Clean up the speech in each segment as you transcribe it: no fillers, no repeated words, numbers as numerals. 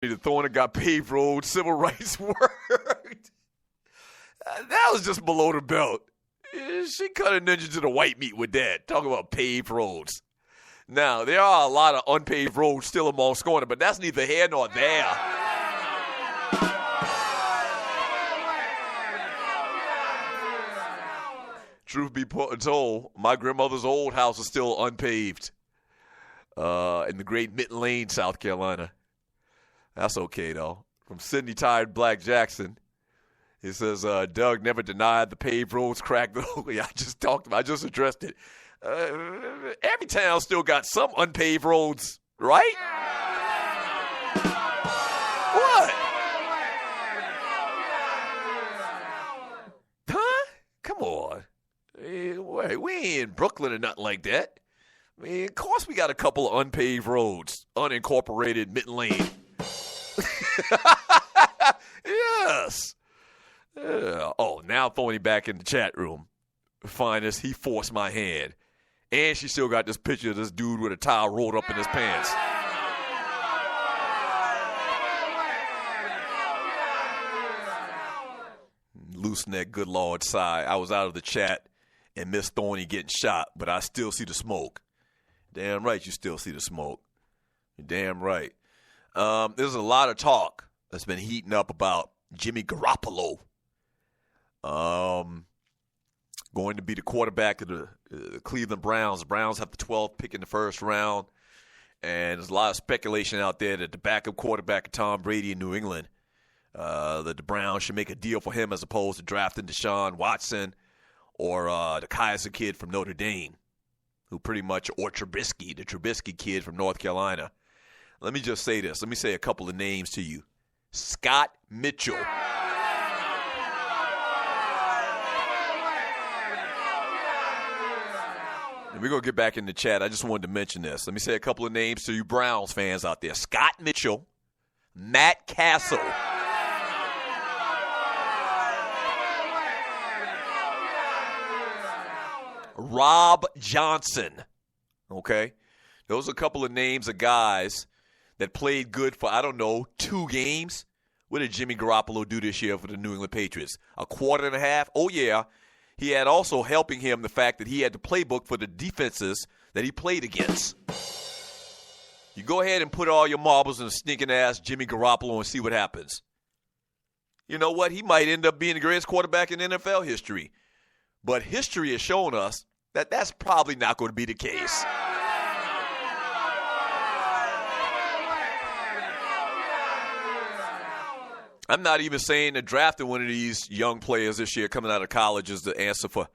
Thorne got paved roads, civil rights worked. That was just below the belt. She cut a ninja to the white meat with that. Talk about paved roads. Now, there are a lot of unpaved roads still among Scorner, but that's neither here nor there. Truth be told, my grandmother's old house is still unpaved in the great Mitten Lane, South Carolina. That's okay, though. From Sidney Tired Black Jackson, he says, Doug never denied the paved roads cracked. I just addressed it. Every town still got some unpaved roads, right? What? Huh? Come on. We ain't in Brooklyn or nothing like that. I mean, of course we got a couple of unpaved roads, unincorporated Mitten Lane. Yes. Now Thorny back in the chat room. Finest, he forced my hand. And she still got this picture of this dude with a towel rolled up in his pants. Loose neck, good Lord sigh. I was out of the chat and missed Thorny getting shot, but I still see the smoke. Damn right you still see the smoke. You're damn right. There's a lot of talk that's been heating up about Jimmy Garoppolo. Going to be the quarterback of the Cleveland Browns. The Browns have the 12th pick in the first round. And there's a lot of speculation out there that the backup quarterback of Tom Brady in New England, that the Browns should make a deal for him as opposed to drafting Deshaun Watson or the Kaiser kid from Notre Dame, who pretty much, or Trubisky, the Trubisky kid from North Carolina. Let me just say this. Let me say a couple of names to you. Scott Mitchell. And we're going to get back in the chat. I just wanted to mention this. Let me say a couple of names to you Browns fans out there. Scott Mitchell, Matt Castle, Rob Johnson. Okay? Those are a couple of names of guys that played good for, 2 games. What did Jimmy Garoppolo do this year for the New England Patriots? A quarter and a half? Oh, yeah. He had also helping him the fact that he had the playbook for the defenses that he played against. You go ahead and put all your marbles in a stinking-ass Jimmy Garoppolo and see what happens. You know what? He might end up being the greatest quarterback in NFL history. But history has shown us that that's probably not going to be the case. I'm not even saying that drafting one of these young players this year coming out of college is the answer for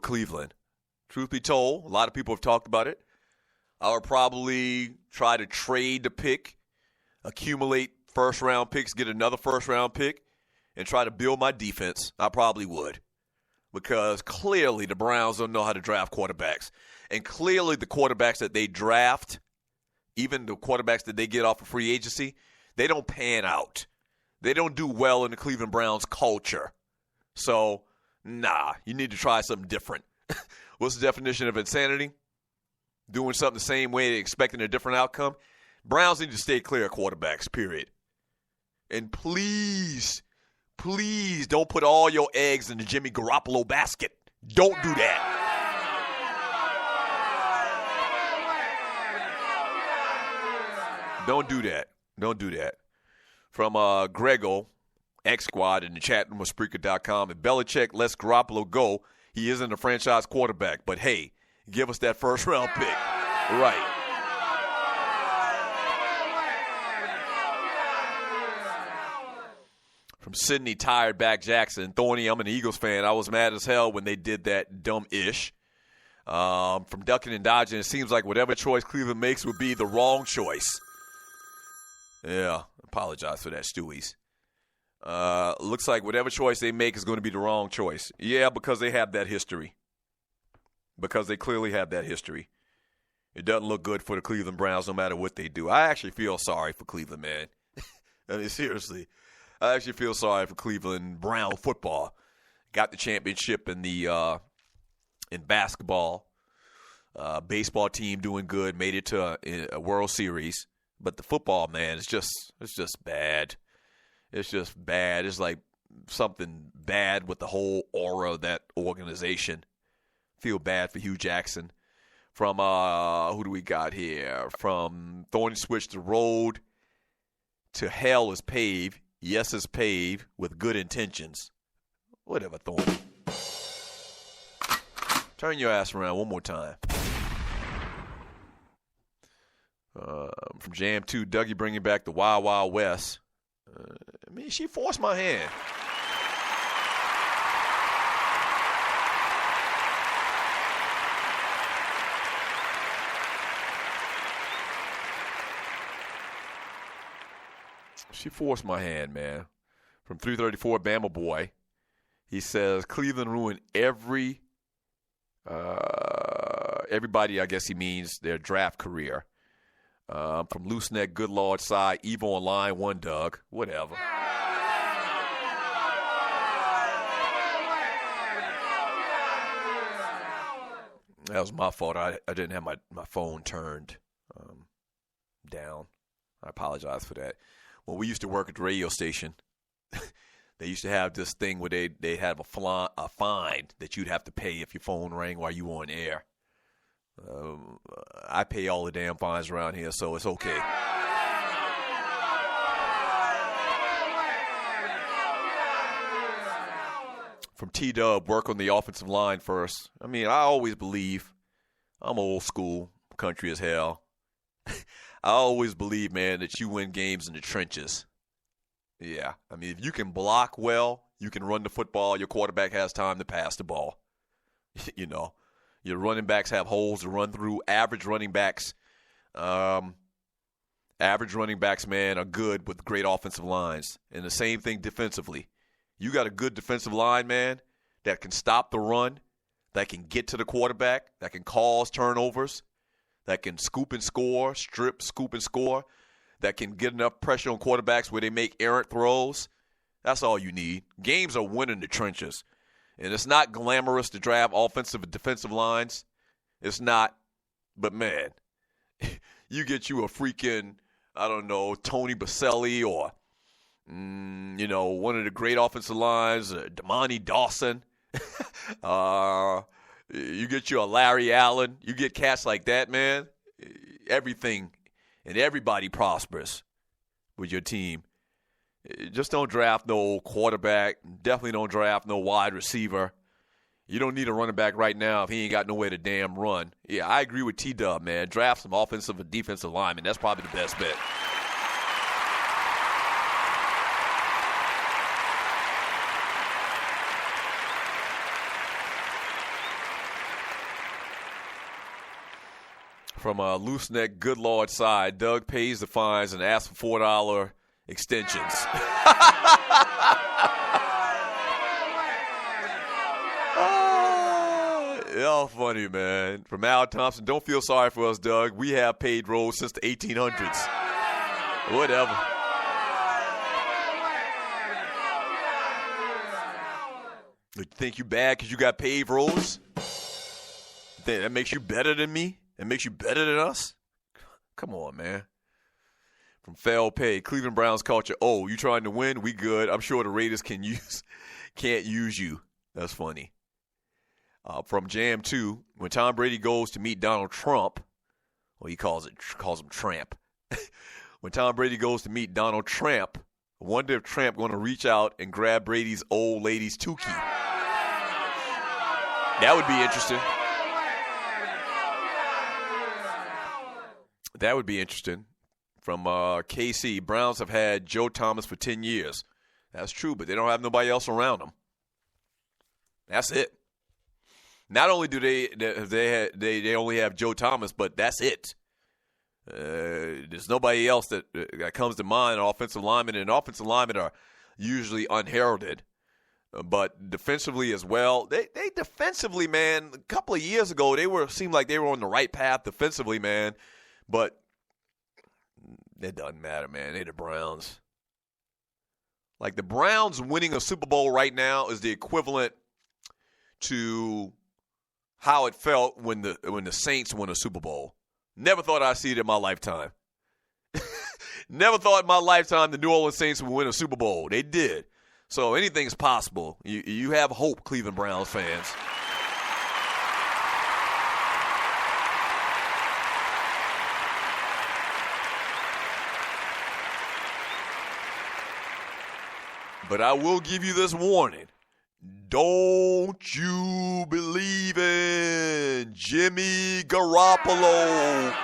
Cleveland. Truth be told, a lot of people have talked about it. I would probably try to trade the pick, accumulate first-round picks, get another first-round pick, and try to build my defense. I probably would. Because clearly the Browns don't know how to draft quarterbacks. And clearly the quarterbacks that they draft, even the quarterbacks that they get off of free agency, they don't pan out. They don't do well in the Cleveland Browns culture. So, you need to try something different. What's the definition of insanity? Doing something the same way, expecting a different outcome. Browns need to stay clear of quarterbacks, period. And please don't put all your eggs in the Jimmy Garoppolo basket. Don't do that. Don't do that. From Grego, X-Squad in the chat room of Spreaker.com. If Belichick lets Garoppolo go, he isn't a franchise quarterback. But, hey, give us that first-round pick. Right. From Sidney Tired Back Jackson. Thorny, I'm an Eagles fan. I was mad as hell when they did that dumb-ish. From Ducking and Dodging, it seems like whatever choice Cleveland makes would be the wrong choice. Yeah. Apologize for that, Stewies. Looks like whatever choice they make is going to be the wrong choice. Yeah, because they have that history. Because they clearly have that history. It doesn't look good for the Cleveland Browns no matter what they do. I actually feel sorry for Cleveland, man. I mean, seriously. I actually feel sorry for Cleveland Brown football. Got the championship in basketball. Baseball team doing good. Made it to a World Series. But the football, man, it's just bad. It's just bad. It's like something bad with the whole aura of that organization. Feel bad for Hugh Jackson. From, who do we got here? From Thorny Switch, the road to hell is paved. Yes, it's paved with good intentions. Whatever, Thorny. Turn your ass around one more time. From Jam 2, Dougie bringing back the Wild Wild West. She forced my hand. She forced my hand, man. From 334, Bama Boy. He says, Cleveland ruined everybody, I guess he means their draft career. From Loose Neck, Good Lord side, Evo on line one, Doug. Whatever. That was my fault. I didn't have my phone turned down. I apologize for that. When we used to work at the radio station, they used to have this thing where they have a fine that you'd have to pay if your phone rang while you were on air. I pay all the damn fines around here, so it's okay. From T-Dub, work on the offensive line first. I always believe, I'm old school, country as hell. I always believe, man, that you win games in the trenches. Yeah. If you can block well, you can run the football, your quarterback has time to pass the ball. Your running backs have holes to run through. Average running backs, man, are good with great offensive lines. And the same thing defensively. You got a good defensive line, man, that can stop the run, that can get to the quarterback, that can cause turnovers, that can scoop and score, strip, scoop and score, that can get enough pressure on quarterbacks where they make errant throws. That's all you need. Games are won in the trenches. And it's not glamorous to draft offensive and defensive lines. It's not. But, man, you get you a freaking, Tony Baselli or, one of the great offensive lines, Damani Dawson. You get you a Larry Allen. You get cats like that, man. Everything and everybody prospers with your team. Just don't draft no quarterback. Definitely don't draft no wide receiver. You don't need a running back right now if he ain't got nowhere to damn run. Yeah, I agree with T-Dub, man. Draft some offensive and defensive linemen. That's probably the best bet. From a loose neck, good Lord side, Doug pays the fines and asks for $4 extensions. Y'all funny, man. From Al Thompson, don't feel sorry for us, Doug. We have paid roads since the 1800s. Whatever. You think you bad because you got paved roads? That makes you better than me? That makes you better than us? Come on, man. From Fail Pay, Cleveland Browns culture. Oh, you trying to win? We good. I'm sure the Raiders can't use you. That's funny. From Jam 2, when Tom Brady goes to meet Donald Trump, well, he calls him Tramp. When Tom Brady goes to meet Donald Trump, I wonder if Tramp going to reach out and grab Brady's old lady's Tukey. That would be interesting. That would be interesting. From KC, Browns have had Joe Thomas for 10 years. That's true, but they don't have nobody else around them. That's it. Not only do they only have Joe Thomas, but that's it. There's nobody else that comes to mind. Offensive linemen, and offensive linemen are usually unheralded. But defensively as well, they defensively, man. A couple of years ago, seemed like they were on the right path defensively, man. But it doesn't matter, man. They're the Browns. Like, the Browns winning a Super Bowl right now is the equivalent to how it felt when the Saints won a Super Bowl. Never thought I'd see it in my lifetime. Never thought in my lifetime the New Orleans Saints would win a Super Bowl. They did. So anything's possible. You have hope, Cleveland Browns fans. But I will give you this warning. Don't you believe in Jimmy Garoppolo.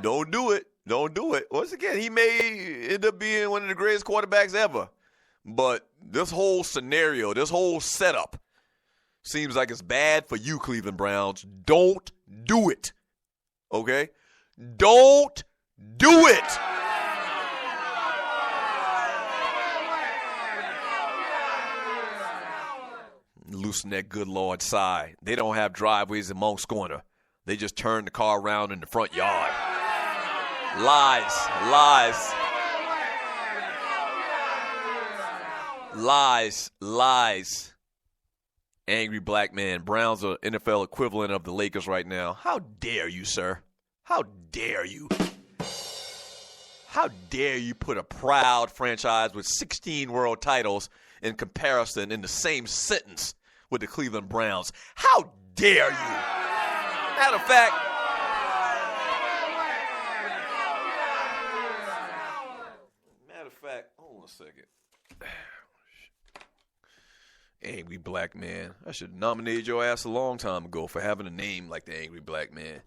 Don't do it. Don't do it. Once again, he may end up being one of the greatest quarterbacks ever. But this whole scenario, this whole setup seems like it's bad for you, Cleveland Browns. Don't do it. Okay? Don't do it. Loosen that good Lord sigh. They don't have driveways in Moncks Corner. They just turn the car around in the front yard. Lies, lies. Lies, lies. Angry black man. Browns are NFL equivalent of the Lakers right now. How dare you, sir? How dare you? How dare you put a proud franchise with 16 world titles in comparison in the same sentence with the Cleveland Browns? How dare you? Matter of fact, hold on a second. Angry black man. I should have nominated your ass a long time ago for having a name like the Angry Black Man.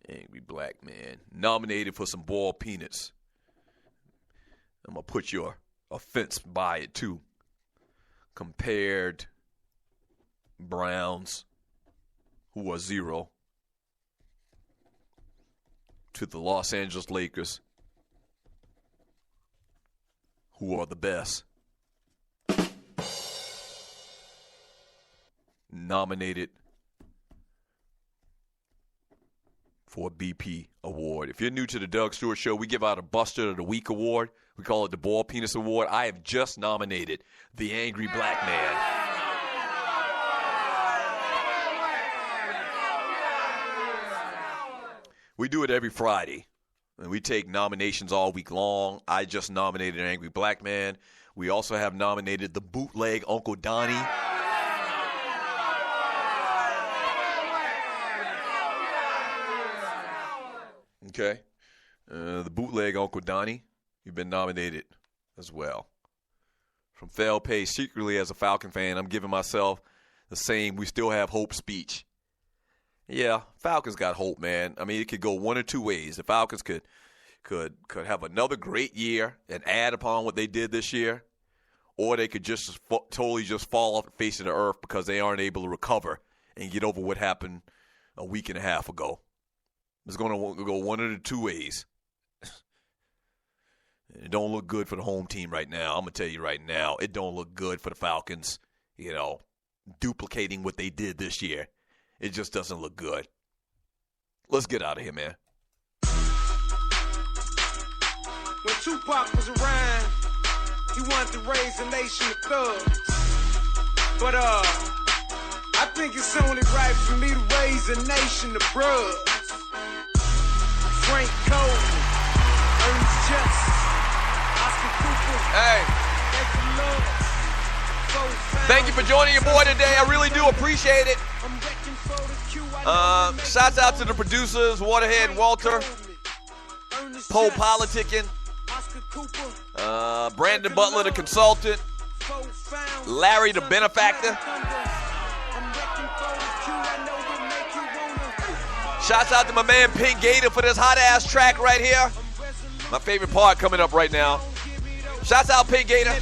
Angry black man. Nominated for some boiled peanuts. I'm going to put your offense by it, too. Compared Browns, who are 0, to the Los Angeles Lakers, who are the best. Nominated for a BP award. If you're new to the Doug Stewart Show, we give out a Buster of the Week award. We call it the Boiled Penis Award. I have just nominated the Angry Black Man. We do it every Friday, and we take nominations all week long. I just nominated an Angry Black Man. We also have nominated the Bootleg Uncle Donnie. Okay. The Bootleg Uncle Donnie, you've been nominated as well. From Fail Pay, secretly as a Falcon fan, I'm giving myself the same "we still have hope" speech. Yeah, Falcons got hope, man. I mean, it could go one or two ways. The Falcons could have another great year and add upon what they did this year, or they could just totally just fall off the face of the earth because they aren't able to recover and get over what happened a week and a half ago. It's going to go one of the two ways. It don't look good for the home team right now. I'm going to tell you right now, it don't look good for the Falcons, duplicating what they did this year. It just doesn't look good. Let's get out of here, man. When Tupac was around, he wanted to raise a nation of thugs. But I think it's only right for me to raise a nation of bruhs. Frank Cole, Ernest Justice, Oscar Cooper. Hey. Thank you for joining your boy today. I really do appreciate it. Shouts out to the producers, Waterhead Walter, Poe Politicking, Brandon Butler, the consultant, Larry, the benefactor. Shouts out to my man Pink Gator for this hot-ass track right here. My favorite part coming up right now. Shouts out Pink Gator.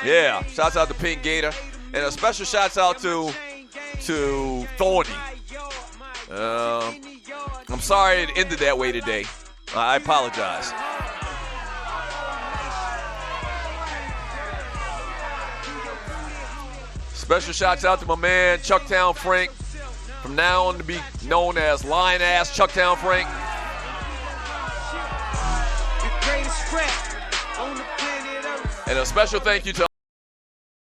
Yeah, shouts out to Pink Gator. And a special shouts out to Thorny. I'm sorry it ended that way today. I apologize. Special shouts out to my man Chucktown Frank. From now on to be known as Lion Ass Chucktown Frank. The greatest rap on the planet. And a special thank you to